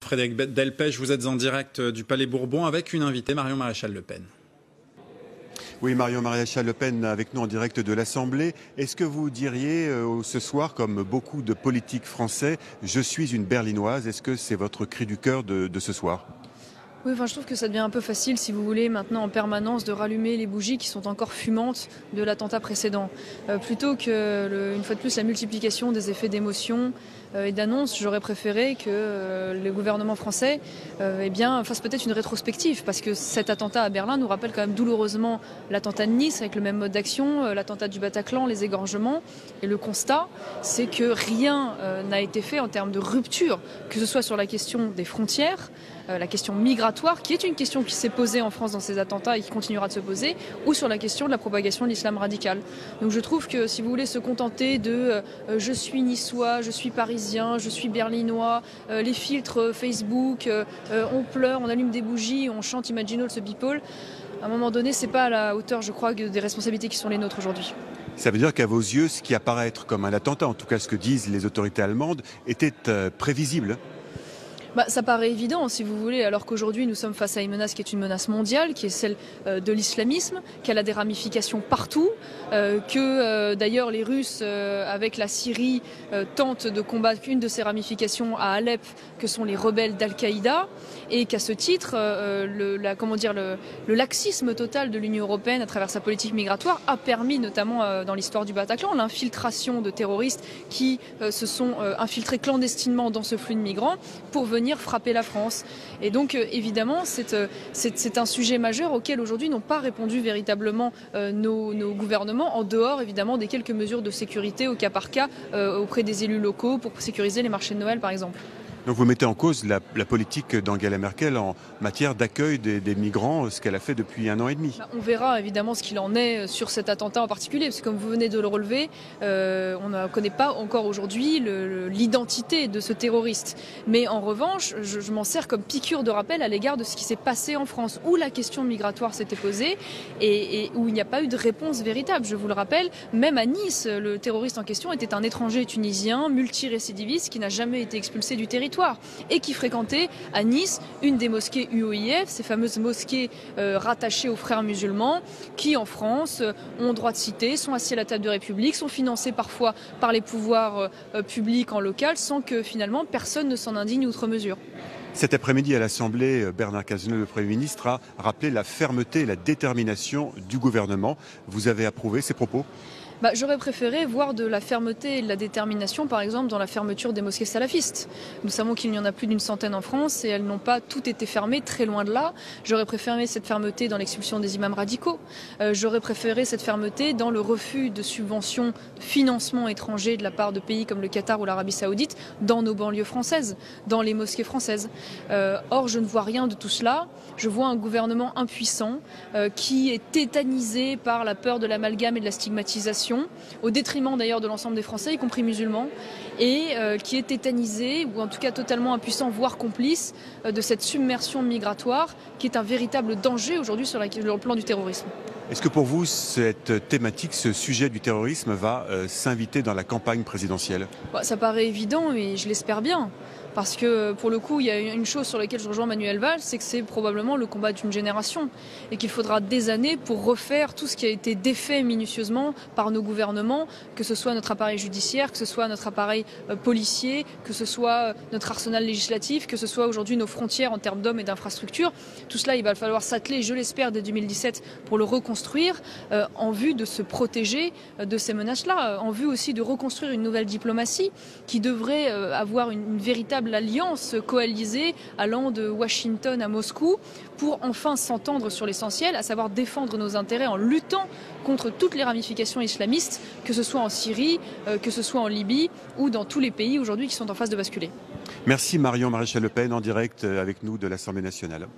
Frédéric Delpech, vous êtes en direct du Palais Bourbon avec une invitée, Marion Maréchal Le Pen. Oui, Marion Maréchal Le Pen avec nous en direct de l'Assemblée. Est-ce que vous diriez ce soir, comme beaucoup de politiques français, je suis une Berlinoise? Est-ce que c'est votre cri du cœur de ce soir? Oui, je trouve que ça devient un peu facile, si vous voulez, maintenant en permanence, de rallumer les bougies qui sont encore fumantes de l'attentat précédent. Plutôt que, une fois de plus, la multiplication des effets d'émotion et d'annonces, j'aurais préféré que le gouvernement français fasse peut-être une rétrospective, parce que cet attentat à Berlin nous rappelle quand même douloureusement l'attentat de Nice, avec le même mode d'action, l'attentat du Bataclan, les égorgements. Et le constat, c'est que rien n'a été fait en termes de rupture, que ce soit sur la question des frontières, la question migratoire, qui est une question qui s'est posée en France dans ces attentats et qui continuera de se poser, ou sur la question de la propagation de l'islam radical. Donc je trouve que si vous voulez se contenter de je suis niçois, je suis parisien, je suis berlinois, les filtres Facebook, on pleure, on allume des bougies, on chante Imagine All the People, à un moment donné, c'est pas à la hauteur, je crois, des responsabilités qui sont les nôtres aujourd'hui. Ça veut dire qu'à vos yeux, ce qui apparaît être comme un attentat, en tout cas ce que disent les autorités allemandes, était prévisible? Ça paraît évident, si vous voulez, alors qu'aujourd'hui nous sommes face à une menace qui est une menace mondiale, qui est celle de l'islamisme, qu'elle a des ramifications partout, que d'ailleurs les Russes, avec la Syrie, tentent de combattre une de ces ramifications à Alep, que sont les rebelles d'Al-Qaïda, et qu'à ce titre, le laxisme total de l'Union européenne à travers sa politique migratoire a permis, notamment dans l'histoire du Bataclan, l'infiltration de terroristes qui se sont infiltrés clandestinement dans ce flux de migrants pour venir frapper la France. Et donc évidemment c'est un sujet majeur auquel aujourd'hui n'ont pas répondu véritablement nos gouvernements, en dehors évidemment des quelques mesures de sécurité au cas par cas auprès des élus locaux pour sécuriser les marchés de Noël par exemple. Donc vous mettez en cause la politique d'Angela Merkel en matière d'accueil des migrants, ce qu'elle a fait depuis 1 an et demi. On verra évidemment ce qu'il en est sur cet attentat en particulier, parce que comme vous venez de le relever, on ne connaît pas encore aujourd'hui l'identité de ce terroriste. Mais en revanche, je m'en sers comme piqûre de rappel à l'égard de ce qui s'est passé en France, où la question migratoire s'était posée et où il n'y a pas eu de réponse véritable. Je vous le rappelle, même à Nice, le terroriste en question était un étranger tunisien, multirécidiviste, qui n'a jamais été expulsé du territoire et qui fréquentait à Nice une des mosquées UOIF, ces fameuses mosquées rattachées aux frères musulmans, qui en France ont droit de cité, sont assis à la table de République, sont financés parfois par les pouvoirs publics en local, sans que finalement personne ne s'en indigne outre mesure. Cet après-midi à l'Assemblée, Bernard Cazeneuve, le Premier ministre, a rappelé la fermeté et la détermination du gouvernement. Vous avez approuvé ces propos ? J'aurais préféré voir de la fermeté et de la détermination, par exemple, dans la fermeture des mosquées salafistes. Nous savons qu'il y en a plus d'une centaine en France et elles n'ont pas toutes été fermées, très loin de là. J'aurais préféré cette fermeté dans l'expulsion des imams radicaux. J'aurais préféré cette fermeté dans le refus de subventions, de financement étranger de la part de pays comme le Qatar ou l'Arabie Saoudite dans nos banlieues françaises, dans les mosquées françaises. Or, je ne vois rien de tout cela. Je vois un gouvernement impuissant qui est tétanisé par la peur de l'amalgame et de la stigmatisation, au détriment d'ailleurs de l'ensemble des Français, y compris musulmans, et qui est tétanisé, ou en tout cas totalement impuissant, voire complice, de cette submersion migratoire, qui est un véritable danger aujourd'hui sur le plan du terrorisme. Est-ce que pour vous, cette thématique, ce sujet du terrorisme va s'inviter dans la campagne présidentielle? Ça paraît évident, et je l'espère bien. Parce que pour le coup, il y a une chose sur laquelle je rejoins Manuel Valls, c'est que c'est probablement le combat d'une génération et qu'il faudra des années pour refaire tout ce qui a été défait minutieusement par nos gouvernements, que ce soit notre appareil judiciaire, que ce soit notre appareil policier, que ce soit notre arsenal législatif, que ce soit aujourd'hui nos frontières en termes d'hommes et d'infrastructures. Tout cela, il va falloir s'atteler, je l'espère, dès 2017 pour le reconstruire en vue de se protéger de ces menaces-là, en vue aussi de reconstruire une nouvelle diplomatie qui devrait avoir une véritable alliance coalisée allant de Washington à Moscou pour enfin s'entendre sur l'essentiel, à savoir défendre nos intérêts en luttant contre toutes les ramifications islamistes, que ce soit en Syrie, que ce soit en Libye ou dans tous les pays aujourd'hui qui sont en phase de basculer. Merci Marion Maréchal Le Pen en direct avec nous de l'Assemblée nationale.